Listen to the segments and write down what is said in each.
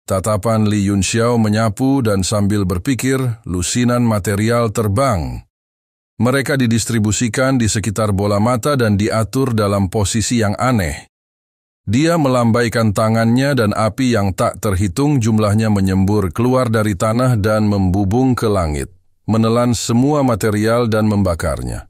Tatapan Li Yunxiao menyapu dan sambil berpikir, lusinan material terbang. Mereka didistribusikan di sekitar bola mata dan diatur dalam posisi yang aneh. Dia melambaikan tangannya dan api yang tak terhitung jumlahnya menyembur keluar dari tanah dan membubung ke langit, menelan semua material dan membakarnya.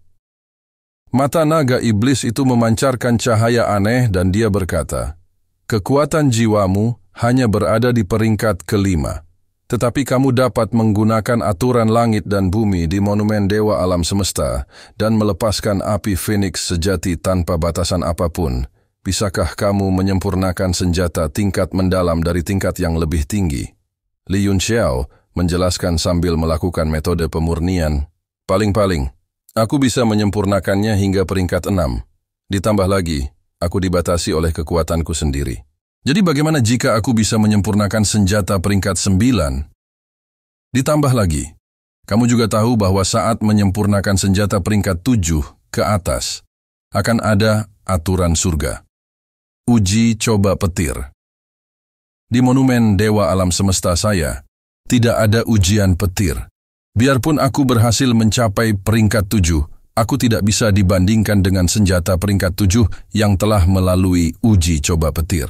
Mata naga iblis itu memancarkan cahaya aneh dan dia berkata, "Kekuatan jiwamu hanya berada di peringkat kelima, tetapi kamu dapat menggunakan aturan langit dan bumi di monumen Dewa Alam Semesta dan melepaskan api Phoenix sejati tanpa batasan apapun. Bisakah kamu menyempurnakan senjata tingkat mendalam dari tingkat yang lebih tinggi?" Li Yunxiao menjelaskan sambil melakukan metode pemurnian. "Paling-paling, aku bisa menyempurnakannya hingga peringkat 6. Ditambah lagi, aku dibatasi oleh kekuatanku sendiri. Jadi bagaimana jika aku bisa menyempurnakan senjata peringkat 9? Ditambah lagi, kamu juga tahu bahwa saat menyempurnakan senjata peringkat 7 ke atas, akan ada aturan surga. Uji coba petir. Di monumen Dewa Alam Semesta saya, tidak ada ujian petir. Biarpun aku berhasil mencapai peringkat 7, aku tidak bisa dibandingkan dengan senjata peringkat 7 yang telah melalui uji coba petir.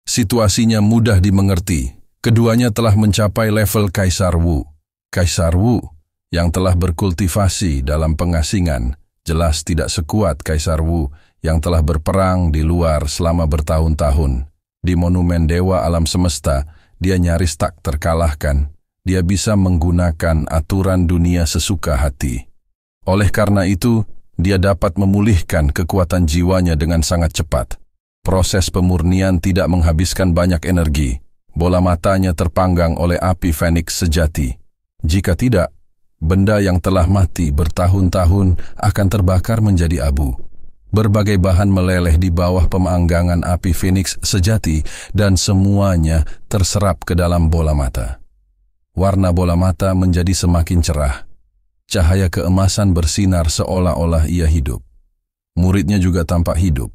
Situasinya mudah dimengerti. Keduanya telah mencapai level Kaisar Wu. Kaisar Wu yang telah berkultivasi dalam pengasingan jelas tidak sekuat Kaisar Wu yang telah berperang di luar selama bertahun-tahun. Di monumen Dewa Alam Semesta, dia nyaris tak terkalahkan. Dia bisa menggunakan aturan dunia sesuka hati. Oleh karena itu, dia dapat memulihkan kekuatan jiwanya dengan sangat cepat. Proses pemurnian tidak menghabiskan banyak energi. Bola matanya terpanggang oleh api Phoenix sejati. Jika tidak, benda yang telah mati bertahun-tahun akan terbakar menjadi abu. Berbagai bahan meleleh di bawah pemanggangan api Phoenix sejati dan semuanya terserap ke dalam bola mata. Warna bola mata menjadi semakin cerah. Cahaya keemasan bersinar seolah-olah ia hidup. Muridnya juga tampak hidup.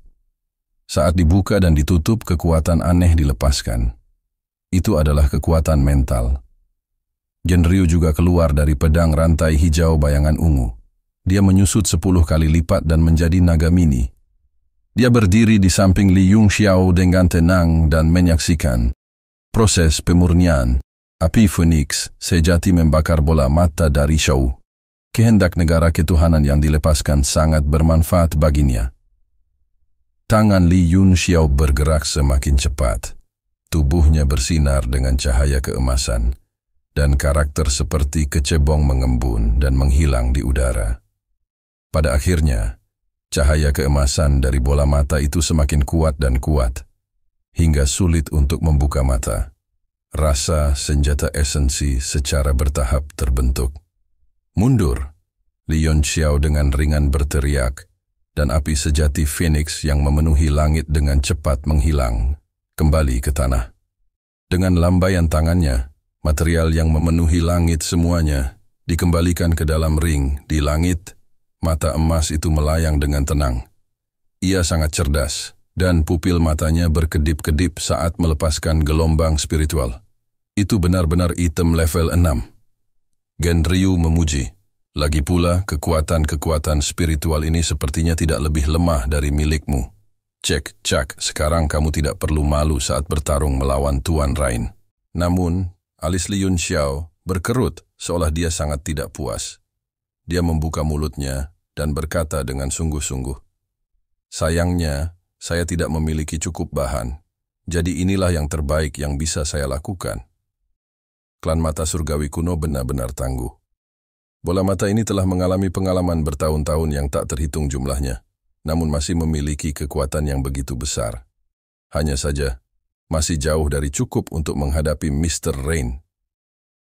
Saat dibuka dan ditutup, kekuatan aneh dilepaskan. Itu adalah kekuatan mental. Genryu juga keluar dari pedang rantai hijau bayangan ungu. Dia menyusut 10 kali lipat dan menjadi naga mini. Dia berdiri di samping Li Yunxiao dengan tenang dan menyaksikan proses pemurnian. Api Phoenix sejati membakar bola mata dari Shou. Kehendak negara ketuhanan yang dilepaskan sangat bermanfaat baginya. Tangan Li Yunxiao bergerak semakin cepat. Tubuhnya bersinar dengan cahaya keemasan, dan karakter seperti kecebong mengembun dan menghilang di udara. Pada akhirnya, cahaya keemasan dari bola mata itu semakin kuat dan kuat, hingga sulit untuk membuka mata. Rasa senjata esensi secara bertahap terbentuk. "Mundur!" Li Yunxiao dengan ringan berteriak, dan api sejati Phoenix yang memenuhi langit dengan cepat menghilang, kembali ke tanah. Dengan lambaian tangannya, material yang memenuhi langit semuanya dikembalikan ke dalam ring di langit. Mata emas itu melayang dengan tenang. Ia sangat cerdas, dan pupil matanya berkedip-kedip saat melepaskan gelombang spiritual. Itu benar-benar item level 6. Genryu memuji. Lagi pula, kekuatan-kekuatan spiritual ini sepertinya tidak lebih lemah dari milikmu. Cek, sekarang kamu tidak perlu malu saat bertarung melawan Tuan Rain. Namun, alis Li Yunxiao berkerut seolah dia sangat tidak puas. Dia membuka mulutnya dan berkata dengan sungguh-sungguh, "Sayangnya, saya tidak memiliki cukup bahan. Jadi inilah yang terbaik yang bisa saya lakukan." Klan mata surgawi kuno benar-benar tangguh. Bola mata ini telah mengalami pengalaman bertahun-tahun yang tak terhitung jumlahnya, namun masih memiliki kekuatan yang begitu besar. Hanya saja, masih jauh dari cukup untuk menghadapi Mr. Rain.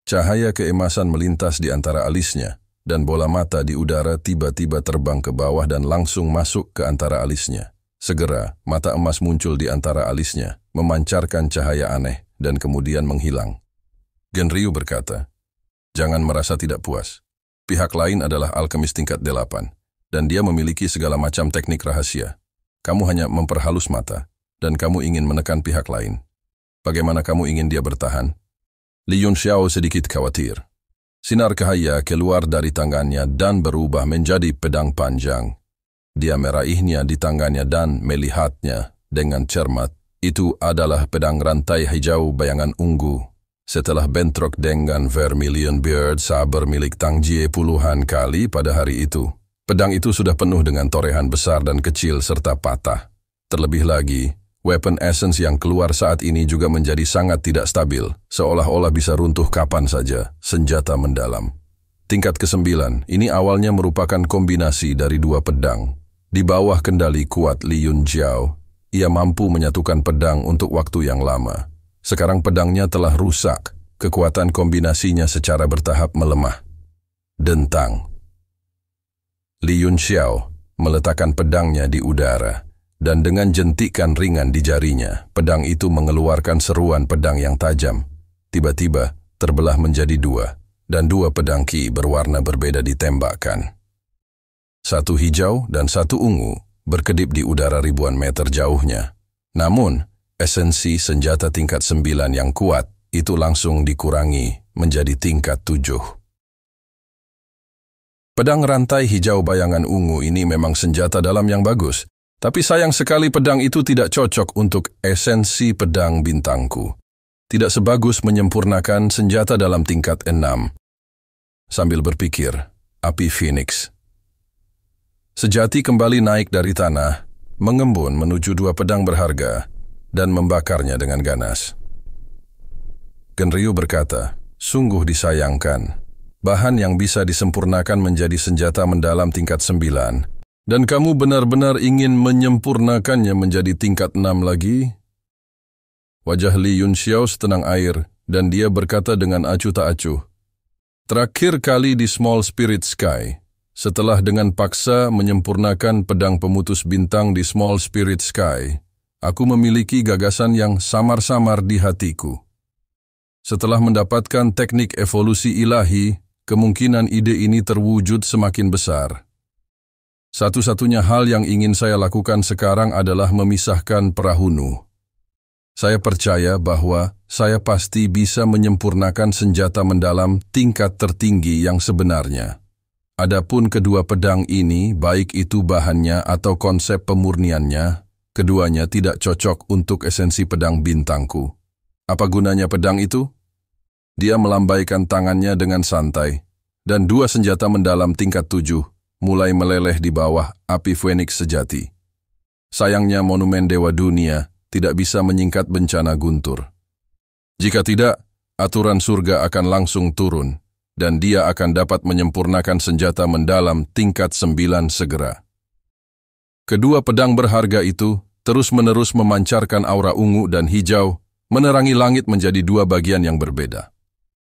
Cahaya keemasan melintas di antara alisnya, dan bola mata di udara tiba-tiba terbang ke bawah dan langsung masuk ke antara alisnya. Segera, mata emas muncul di antara alisnya, memancarkan cahaya aneh, dan kemudian menghilang. Genryu berkata, "Jangan merasa tidak puas. Pihak lain adalah alkemis tingkat 8, dan dia memiliki segala macam teknik rahasia. Kamu hanya memperhalus mata, dan kamu ingin menekan pihak lain. Bagaimana kamu ingin dia bertahan? Li Yunxiao sedikit khawatir. Sinar cahaya keluar dari tangannya dan berubah menjadi pedang panjang. Dia meraihnya di tangannya dan melihatnya dengan cermat. Itu adalah pedang rantai hijau bayangan ungu. Setelah bentrok dengan Vermilion Beard saber milik Tang Jie puluhan kali pada hari itu, pedang itu sudah penuh dengan torehan besar dan kecil serta patah. Terlebih lagi, weapon essence yang keluar saat ini juga menjadi sangat tidak stabil, seolah-olah bisa runtuh kapan saja, senjata mendalam. Tingkat ke-9, ini awalnya merupakan kombinasi dari dua pedang. Di bawah kendali kuat Li Yunxiao, ia mampu menyatukan pedang untuk waktu yang lama. Sekarang pedangnya telah rusak, kekuatan kombinasinya secara bertahap melemah. Dentang. Li Yunxiao meletakkan pedangnya di udara, dan dengan jentikan ringan di jarinya, pedang itu mengeluarkan seruan pedang yang tajam. Tiba-tiba terbelah menjadi dua, dan dua pedang ki berwarna berbeda ditembakkan. Satu hijau dan satu ungu berkedip di udara ribuan meter jauhnya. Namun, esensi senjata tingkat 9 yang kuat itu langsung dikurangi menjadi tingkat 7. Pedang rantai hijau bayangan ungu ini memang senjata dalam yang bagus, tapi sayang sekali pedang itu tidak cocok untuk esensi pedang bintangku. Tidak sebagus menyempurnakan senjata dalam tingkat 6. Sambil berpikir, api Phoenix sejati kembali naik dari tanah, mengembun menuju dua pedang berharga, dan membakarnya dengan ganas. Genryu berkata, sungguh disayangkan. Bahan yang bisa disempurnakan menjadi senjata mendalam tingkat 9, dan kamu benar-benar ingin menyempurnakannya menjadi tingkat 6 lagi? Wajah Li Yunxiao setenang air, dan dia berkata dengan acuh tak acuh, terakhir kali di Small Spirit Sky, setelah dengan paksa menyempurnakan pedang pemutus bintang di Small Spirit Sky, aku memiliki gagasan yang samar-samar di hatiku. Setelah mendapatkan teknik evolusi ilahi, kemungkinan ide ini terwujud semakin besar. Satu-satunya hal yang ingin saya lakukan sekarang adalah memisahkan Prahunu. Saya percaya bahwa saya pasti bisa menyempurnakan senjata mendalam tingkat tertinggi yang sebenarnya. Adapun kedua pedang ini, baik itu bahannya atau konsep pemurniannya, keduanya tidak cocok untuk esensi pedang bintangku. Apa gunanya pedang itu? Dia melambaikan tangannya dengan santai, dan dua senjata mendalam tingkat 7 mulai meleleh di bawah api Phoenix sejati. Sayangnya monumen Dewa Dunia tidak bisa menyingkat bencana guntur. Jika tidak, aturan surga akan langsung turun, dan dia akan dapat menyempurnakan senjata mendalam tingkat 9 segera. Kedua pedang berharga itu terus-menerus memancarkan aura ungu dan hijau, menerangi langit menjadi dua bagian yang berbeda.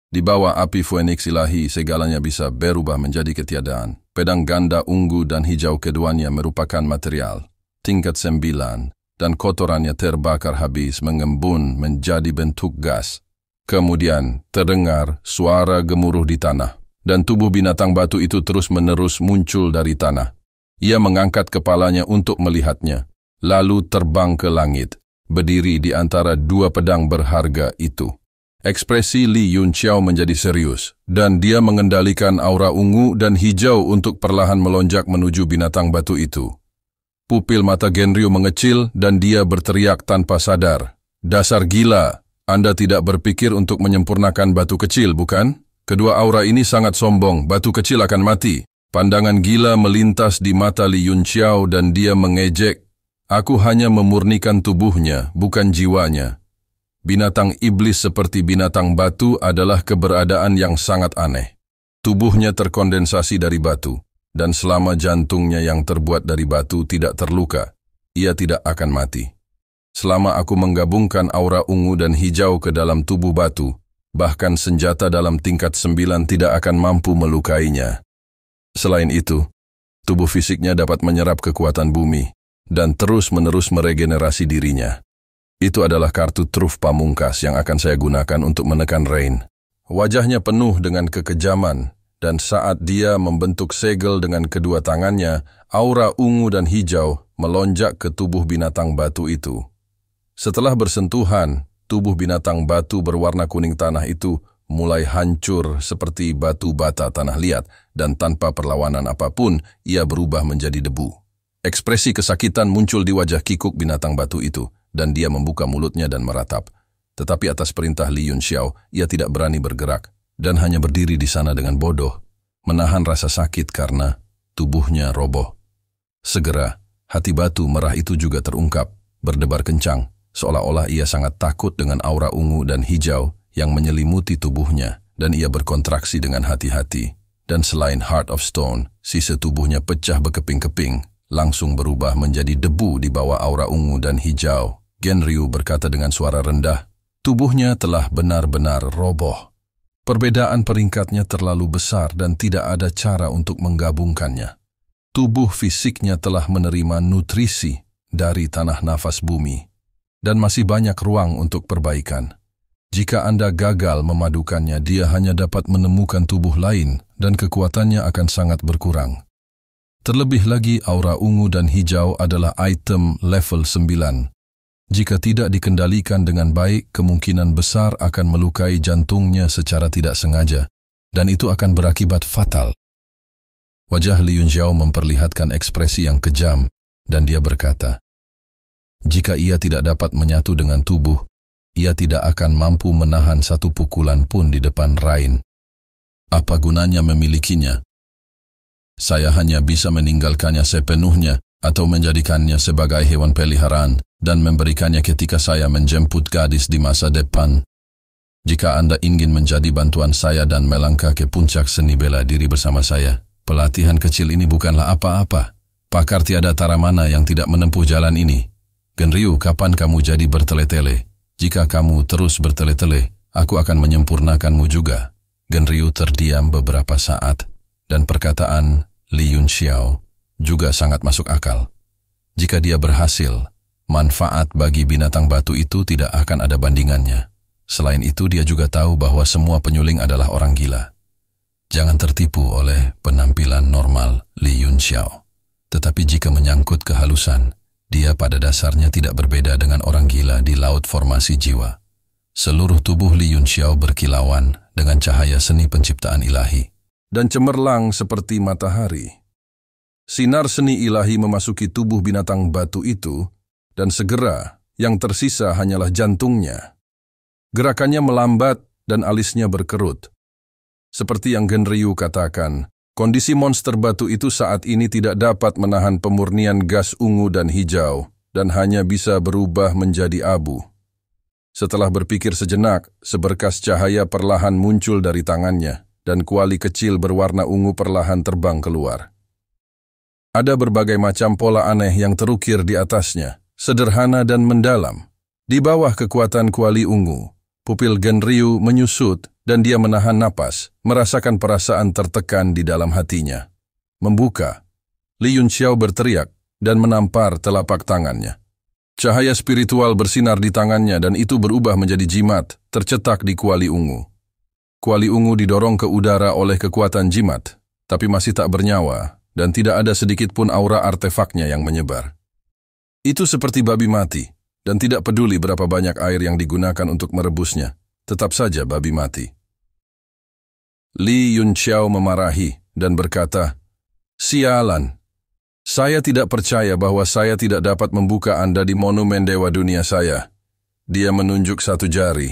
Di bawah api Phoenix ilahi, segalanya bisa berubah menjadi ketiadaan. Pedang ganda ungu dan hijau keduanya merupakan material tingkat 9, dan kotorannya terbakar habis mengembun menjadi bentuk gas. Kemudian terdengar suara gemuruh di tanah, dan tubuh binatang batu itu terus-menerus muncul dari tanah. Ia mengangkat kepalanya untuk melihatnya, lalu terbang ke langit, berdiri di antara dua pedang berharga itu. Ekspresi Li Yunxiao menjadi serius, dan dia mengendalikan aura ungu dan hijau untuk perlahan melonjak menuju binatang batu itu. Pupil mata Genryu mengecil dan dia berteriak tanpa sadar, dasar gila! Anda tidak berpikir untuk menyempurnakan batu kecil, bukan? Kedua aura ini sangat sombong, batu kecil akan mati. Pandangan gila melintas di mata Li Yunxiao dan dia mengejek. Aku hanya memurnikan tubuhnya, bukan jiwanya. Binatang iblis seperti binatang batu adalah keberadaan yang sangat aneh. Tubuhnya terkondensasi dari batu, dan selama jantungnya yang terbuat dari batu tidak terluka, ia tidak akan mati. Selama aku menggabungkan aura ungu dan hijau ke dalam tubuh batu, bahkan senjata dalam tingkat 9 tidak akan mampu melukainya. Selain itu, tubuh fisiknya dapat menyerap kekuatan bumi dan terus-menerus meregenerasi dirinya. Itu adalah kartu truf pamungkas yang akan saya gunakan untuk menekan Rain. Wajahnya penuh dengan kekejaman, dan saat dia membentuk segel dengan kedua tangannya, aura ungu dan hijau melonjak ke tubuh binatang batu itu. Setelah bersentuhan, tubuh binatang batu berwarna kuning tanah itu mulai hancur seperti batu bata tanah liat, dan tanpa perlawanan apapun, ia berubah menjadi debu. Ekspresi kesakitan muncul di wajah kikuk binatang batu itu, dan dia membuka mulutnya dan meratap. Tetapi atas perintah Li Yunxiao, ia tidak berani bergerak, dan hanya berdiri di sana dengan bodoh, menahan rasa sakit karena tubuhnya roboh. Segera, hati batu merah itu juga terungkap, berdebar kencang, seolah-olah ia sangat takut dengan aura ungu dan hijau yang menyelimuti tubuhnya, dan ia berkontraksi dengan hati-hati. Dan selain Heart of Stone, sisa tubuhnya pecah berkeping-keping, langsung berubah menjadi debu di bawah aura ungu dan hijau. Genryu berkata dengan suara rendah, tubuhnya telah benar-benar roboh. Perbedaan peringkatnya terlalu besar dan tidak ada cara untuk menggabungkannya. Tubuh fisiknya telah menerima nutrisi dari tanah nafas bumi, dan masih banyak ruang untuk perbaikan. Jika Anda gagal memadukannya, dia hanya dapat menemukan tubuh lain dan kekuatannya akan sangat berkurang. Terlebih lagi, aura ungu dan hijau adalah item level 9. Jika tidak dikendalikan dengan baik, kemungkinan besar akan melukai jantungnya secara tidak sengaja, dan itu akan berakibat fatal. Wajah Li Yunxiao memperlihatkan ekspresi yang kejam, dan dia berkata, jika ia tidak dapat menyatu dengan tubuh, ia tidak akan mampu menahan satu pukulan pun di depan Rain. Apa gunanya memilikinya? Saya hanya bisa meninggalkannya sepenuhnya atau menjadikannya sebagai hewan peliharaan dan memberikannya ketika saya menjemput gadis di masa depan. Jika Anda ingin menjadi bantuan saya dan melangkah ke puncak seni bela diri bersama saya, pelatihan kecil ini bukanlah apa-apa. Pakar tiada tara mana yang tidak menempuh jalan ini. Genryu, kapan kamu jadi bertele-tele? Jika kamu terus bertele-tele, aku akan menyempurnakanmu juga. Genryu terdiam beberapa saat, dan perkataan Li Yunxiao juga sangat masuk akal. Jika dia berhasil, manfaat bagi binatang batu itu tidak akan ada bandingannya. Selain itu, dia juga tahu bahwa semua penyuling adalah orang gila. Jangan tertipu oleh penampilan normal Li Yunxiao. Tetapi jika menyangkut kehalusan, dia pada dasarnya tidak berbeda dengan orang gila di laut formasi jiwa. Seluruh tubuh Li Yunxiao berkilauan dengan cahaya seni penciptaan ilahi, dan cemerlang seperti matahari. Sinar seni ilahi memasuki tubuh binatang batu itu, dan segera yang tersisa hanyalah jantungnya. Gerakannya melambat dan alisnya berkerut. Seperti yang Genryu katakan, kondisi monster batu itu saat ini tidak dapat menahan pemurnian gas ungu dan hijau, dan hanya bisa berubah menjadi abu. Setelah berpikir sejenak, seberkas cahaya perlahan muncul dari tangannya, dan kuali kecil berwarna ungu perlahan terbang keluar. Ada berbagai macam pola aneh yang terukir di atasnya, sederhana dan mendalam. Di bawah kekuatan kuali ungu, pupil Genryu menyusut, dan dia menahan napas, merasakan perasaan tertekan di dalam hatinya. Membuka, Li Yunxiao berteriak dan menampar telapak tangannya. Cahaya spiritual bersinar di tangannya dan itu berubah menjadi jimat, tercetak di kuali ungu. Kuali ungu didorong ke udara oleh kekuatan jimat, tapi masih tak bernyawa, dan tidak ada sedikit pun aura artefaknya yang menyebar. Itu seperti babi mati, dan tidak peduli berapa banyak air yang digunakan untuk merebusnya, tetap saja babi mati. Li Yunxiao memarahi dan berkata, sialan, saya tidak percaya bahwa saya tidak dapat membuka Anda di monumen Dewa Dunia saya. Dia menunjuk satu jari,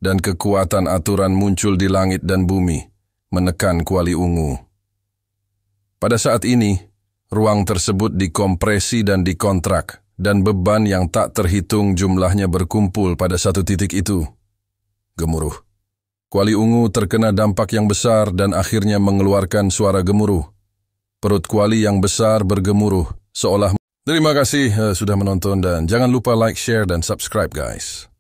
dan kekuatan aturan muncul di langit dan bumi, menekan kuali ungu. Pada saat ini, ruang tersebut dikompresi dan dikontrak, dan beban yang tak terhitung jumlahnya berkumpul pada satu titik itu. Gemuruh. Kuali ungu terkena dampak yang besar dan akhirnya mengeluarkan suara gemuruh. Perut kuali yang besar bergemuruh, seolah... Terima kasih sudah menonton dan jangan lupa like, share, dan subscribe guys.